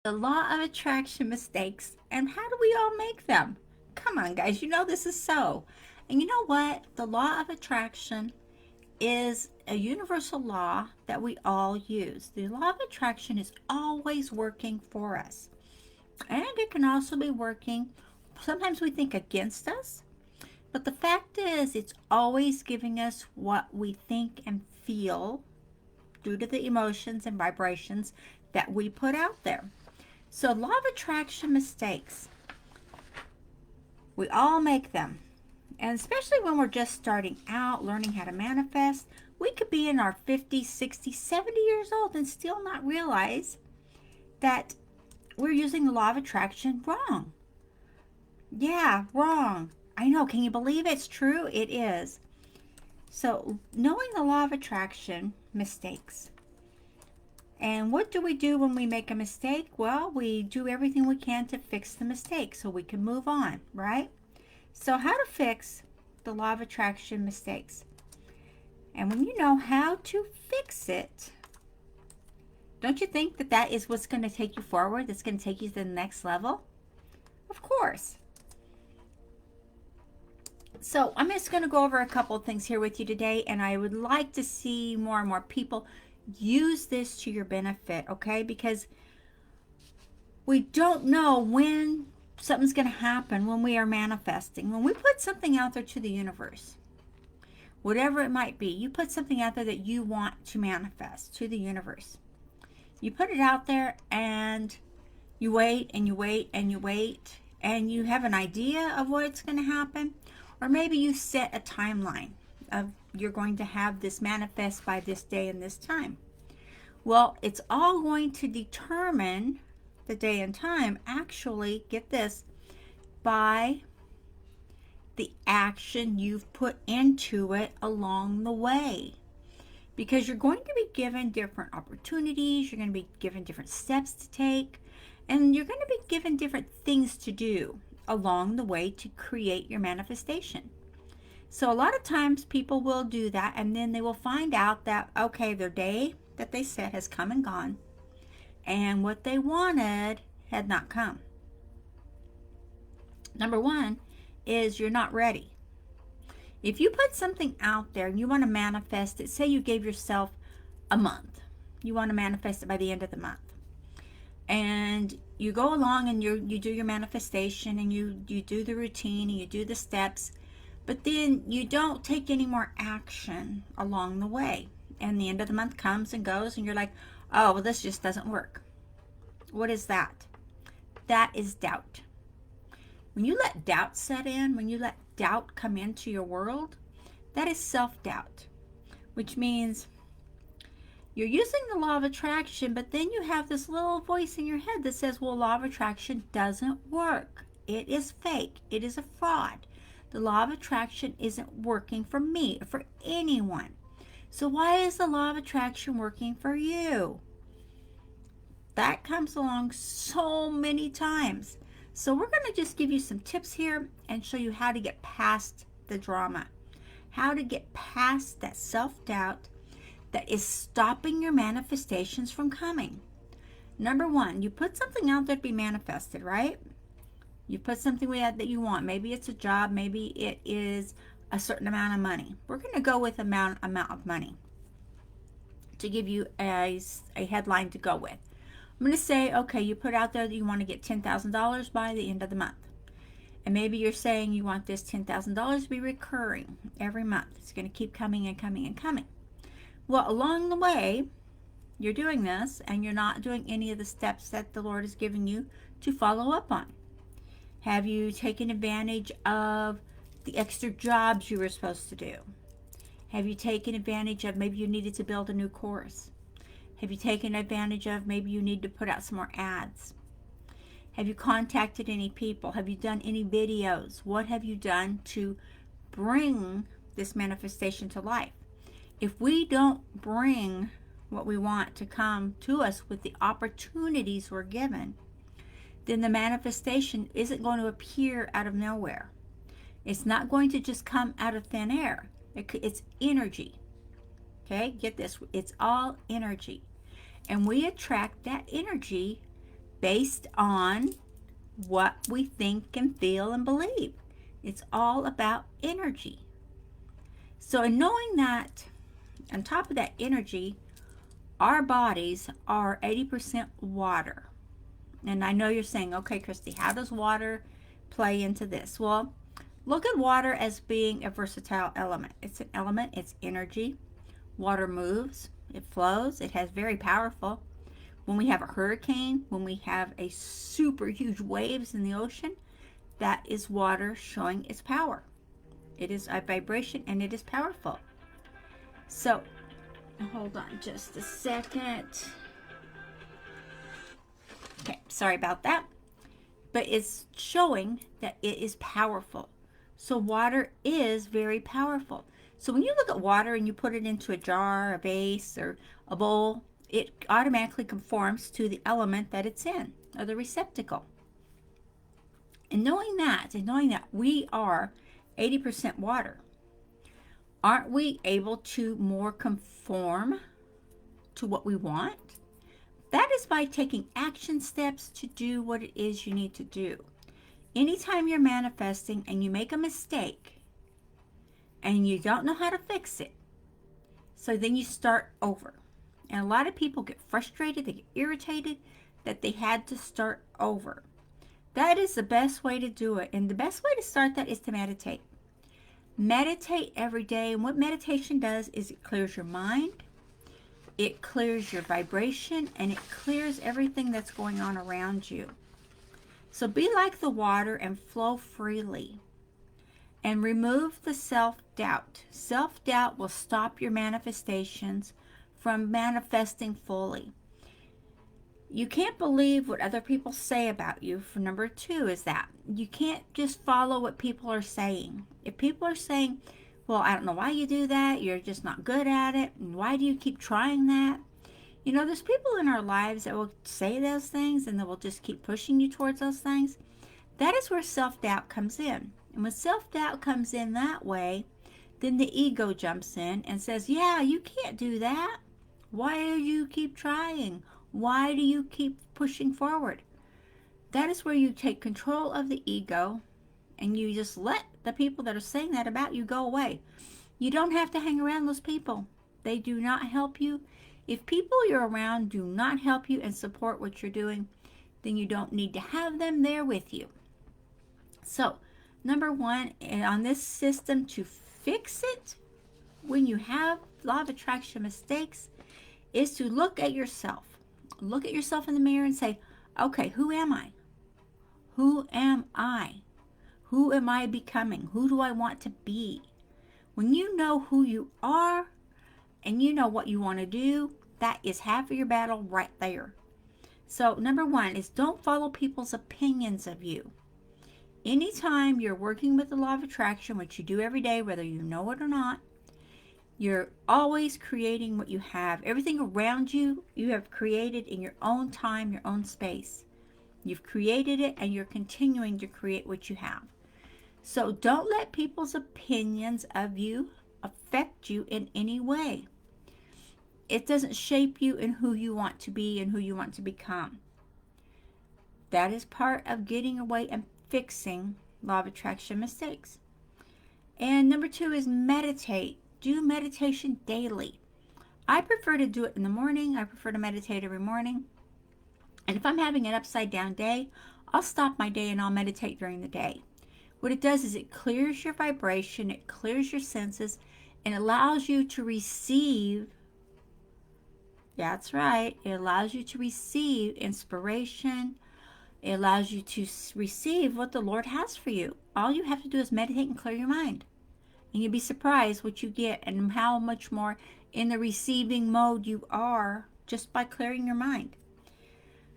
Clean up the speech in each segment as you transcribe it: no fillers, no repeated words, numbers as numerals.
The law of attraction mistakes, and how do we all make them? Come on, guys, you know this is so. And you know what? The law of attraction is a universal law that we all use. The law of attraction is always working for us, and it can also be working. Sometimes we think against us, but the fact is, it's always giving us what we think and feel due to the emotions and vibrations that we put out there. So, law of attraction mistakes, we all make them. And especially when we're just starting out learning how to manifest, we could be in our 50s, 60s, 70 years old and still not realize that we're using the law of attraction wrong. Yeah, wrong. I know. Can you believe it's true? It is. So, knowing the law of attraction mistakes. And what do we do when we make a mistake? Well, we do everything we can to fix the mistake so we can move on, right? So, how to fix the law of attraction mistakes? And when you know how to fix it, don't you think that that is what's going to take you forward? That's going to take you to the next level? Of course. So, I'm just going to go over a couple of things here with you today, and I would like to see more and more people use this to your benefit, okay? Because we don't know when something's going to happen when we are manifesting. When we put something out there to the universe, whatever it might be, you put something out there that you want to manifest to the universe. You put it out there and you wait and you wait and you wait and you have an idea of what's going to happen. Or maybe you set a timeline of you're going to have this manifest by this day and this time. Well, it's all going to determine the day and time, actually, get this, by the action you've put into it along the way. Because you're going to be given different opportunities, you're going to be given different steps to take, and you're going to be given different things to do along the way to create your manifestation. So a lot of times people will do that, and then they will find out that, okay, their day that they set has come and gone, and what they wanted had not come. Number one is you're not ready. If you put something out there and you want to manifest it, say you gave yourself a month, you want to manifest it by the end of the month, and you go along and you do your manifestation and you do the routine and you do the steps, but then you don't take any more action along the way, and the end of the month comes and goes and you're like, oh, well, this just doesn't work. What is that? That is doubt. When you let doubt set in, when you let doubt come into your world, that is self-doubt, which means you're using the law of attraction, but then you have this little voice in your head that says, well, law of attraction doesn't work. It is fake. It is a fraud. The law of attraction isn't working for me, for anyone. So why is the law of attraction working for you? That comes along so many times. So we're going to just give you some tips here and show you how to get past the drama, how to get past that self-doubt that is stopping your manifestations from coming. Number one, you put something out there to be manifested, right? You put something that you want. Maybe it's a job, maybe it is a certain amount of money. We're going to go with amount of money to give you a headline to go with. I'm going to say, okay, you put out there that you want to get $10,000 by the end of the month. And maybe you're saying you want this $10,000 to be recurring every month. It's going to keep coming and coming and coming. Well, along the way, you're doing this and you're not doing any of the steps that the Lord has given you to follow up on. Have you taken advantage of the extra jobs you were supposed to do? Have you taken advantage of maybe you needed to build a new course? Have you taken advantage of maybe you need to put out some more ads? Have you contacted any people? Have you done any videos? What have you done to bring this manifestation to life? If we don't bring what we want to come to us with the opportunities we're given, then the manifestation isn't going to appear out of nowhere. It's not going to just come out of thin air. It's energy. Okay, get this. It's all energy. And we attract that energy based on what we think and feel and believe. It's all about energy. So, in knowing that, on top of that energy, our bodies are 80% water. And I know you're saying, okay, Christy, how does water play into this? Well, look at water as being a versatile element. It's an element, it's energy. Water moves, it flows, it has very powerful. When we have a hurricane, when we have a super huge waves in the ocean, that is water showing its power. It is a vibration and it is powerful. So, hold on just a second. Okay, sorry about that. But it's showing that it is powerful. So water is very powerful. So when you look at water and you put it into a jar, a vase, or a bowl, it automatically conforms to the element that it's in, or the receptacle. And knowing that we are 80% water, aren't we able to more conform to what we want? That is by taking action steps to do what it is you need to do. Anytime you're manifesting and you make a mistake and you don't know how to fix it, so then you start over. And a lot of people get frustrated, they get irritated that they had to start over. That is the best way to do it. And the best way to start that is to meditate. Meditate every day. And what meditation does is it clears your mind, it clears your vibration, and it clears everything that's going on around you. So be like the water and flow freely. And remove the self-doubt. Self-doubt will stop your manifestations from manifesting fully. You can't believe what other people say about you. For number 2 is that you can't just follow what people are saying. If people are saying, well, I don't know why you do that, you're just not good at it, and why do you keep trying that? You know, there's people in our lives that will say those things and they will just keep pushing you towards those things. That is where self-doubt comes in. And when self-doubt comes in that way, then the ego jumps in and says, yeah, you can't do that. Why do you keep trying? Why do you keep pushing forward? That is where you take control of the ego and you just let the people that are saying that about you go away. You don't have to hang around those people. They do not help you. If people you're around do not help you and support what you're doing, then you don't need to have them there with you. So, number 1, on this system to fix it, when you have law of attraction mistakes, is to look at yourself. Look at yourself in the mirror and say, okay, who am I? Who am I? Who am I becoming? Who do I want to be? When you know who you are and you know what you want to do, that is half of your battle right there. So number 1 is don't follow people's opinions of you. Anytime you're working with the law of attraction, which you do every day, whether you know it or not, you're always creating what you have. Everything around you, you have created in your own time, your own space. You've created it and you're continuing to create what you have. So don't let people's opinions of you affect you in any way. It doesn't shape you in who you want to be and who you want to become. That is part of getting away and fixing law of attraction mistakes. And number 2 is meditate. Do meditation daily. I prefer to do it in the morning. I prefer to meditate every morning. And if I'm having an upside down day, I'll stop my day and I'll meditate during the day. What it does is it clears your vibration, it clears your senses, and allows you to receive. That's right. It allows you to receive inspiration. It allows you to receive what the Lord has for you. All you have to do is meditate and clear your mind. And you'll be surprised what you get and how much more in the receiving mode you are just by clearing your mind.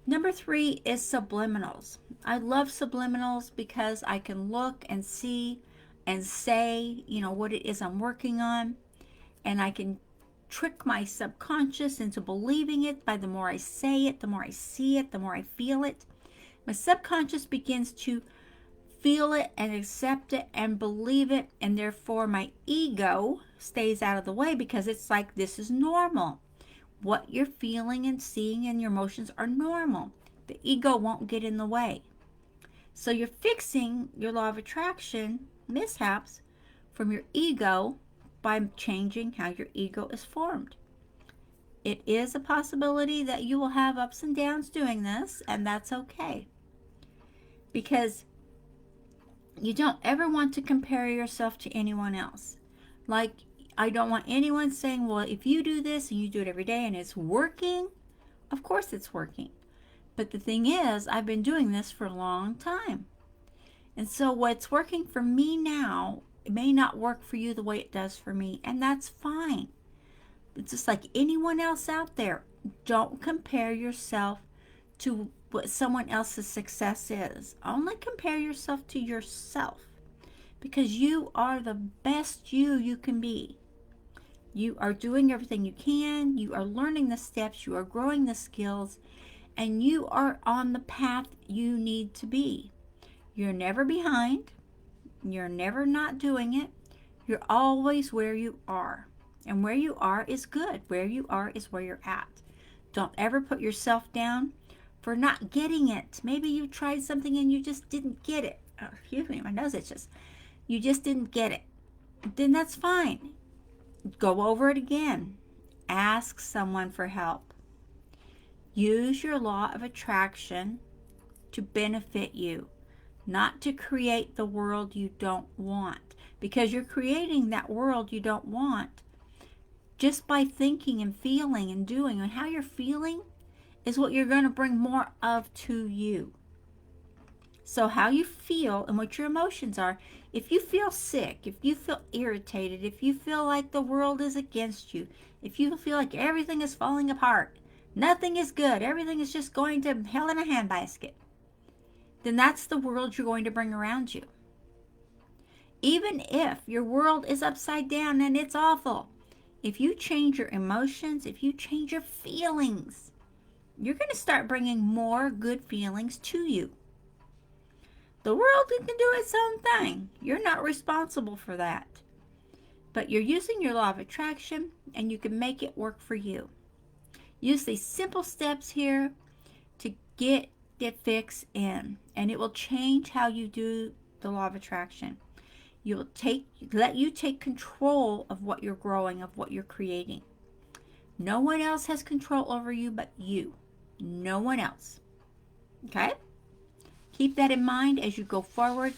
Number 3 is subliminals. I love subliminals because I can look and see and say, what it is I'm working on. And I can trick my subconscious into believing it by the more I say it, the more I see it, the more I feel it. My subconscious begins to feel it and accept it and believe it, and therefore my ego stays out of the way because it's like, this is normal. What you're feeling and seeing and your emotions are normal. The ego won't get in the way. So you're fixing your law of attraction mishaps from your ego by changing how your ego is formed. It is a possibility that you will have ups and downs doing this, and that's okay. Because you don't ever want to compare yourself to anyone else. Like, I don't want anyone saying, well, if you do this and you do it every day and it's working, of course it's working. But the thing is, I've been doing this for a long time. And so what's working for me now, it may not work for you the way it does for me, and that's fine. It's just like anyone else out there. Don't compare yourself to what someone else's success is. Only compare yourself to yourself, because you are the best you can be. You are doing everything you can. You are learning the steps. You are growing the skills. And you are on the path you need to be. You're never behind. You're never not doing it. You're always where you are. And where you are is good. Where you are is where you're at. Don't ever put yourself down for not getting it. Maybe you tried something and you just didn't get it. Oh, excuse me, my nose itches. You just didn't get it. Then that's fine. Go over it again. Ask someone for help. Use your law of attraction to benefit you, not to create the world you don't want. Because you're creating that world you don't want just by thinking and feeling and doing. And how you're feeling is what you're going to bring more of to you. So how you feel and what your emotions are, if you feel sick, if you feel irritated, if you feel like the world is against you, if you feel like everything is falling apart, nothing is good, everything is just going to hell in a handbasket, then that's the world you're going to bring around you. Even if your world is upside down and it's awful, if you change your emotions, if you change your feelings, you're going to start bringing more good feelings to you. The world can do its own thing. You're not responsible for that. But you're using your law of attraction, and you can make it work for you. Use these simple steps here to get it fixed in, and it will change how you do the law of attraction. Let you take control of what you're growing, of what you're creating. No one else has control over you but you. No one else. Okay? Keep that in mind as you go forward,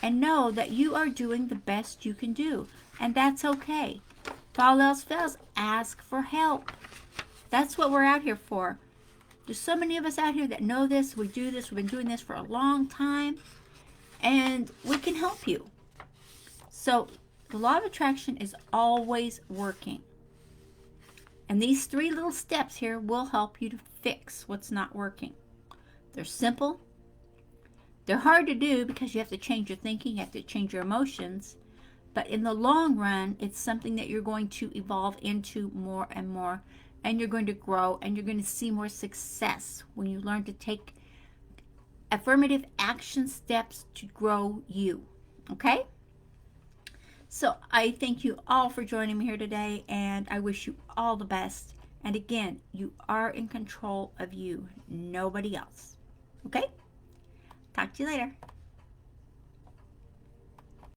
and know that you are doing the best you can do, and that's okay. If all else fails, ask for help. That's what we're out here for. There's so many of us out here that know this. We do this. We've been doing this for a long time, and we can help you. So the law of attraction is always working. And these 3 little steps here will help you to fix what's not working. They're simple. They're hard to do because you have to change your thinking, you have to change your emotions. But in the long run, it's something that you're going to evolve into more and more. And you're going to grow, and you're going to see more success when you learn to take affirmative action steps to grow you. Okay? So I thank you all for joining me here today, and I wish you all the best. And again, you are in control of you, nobody else. Okay? Talk to you later.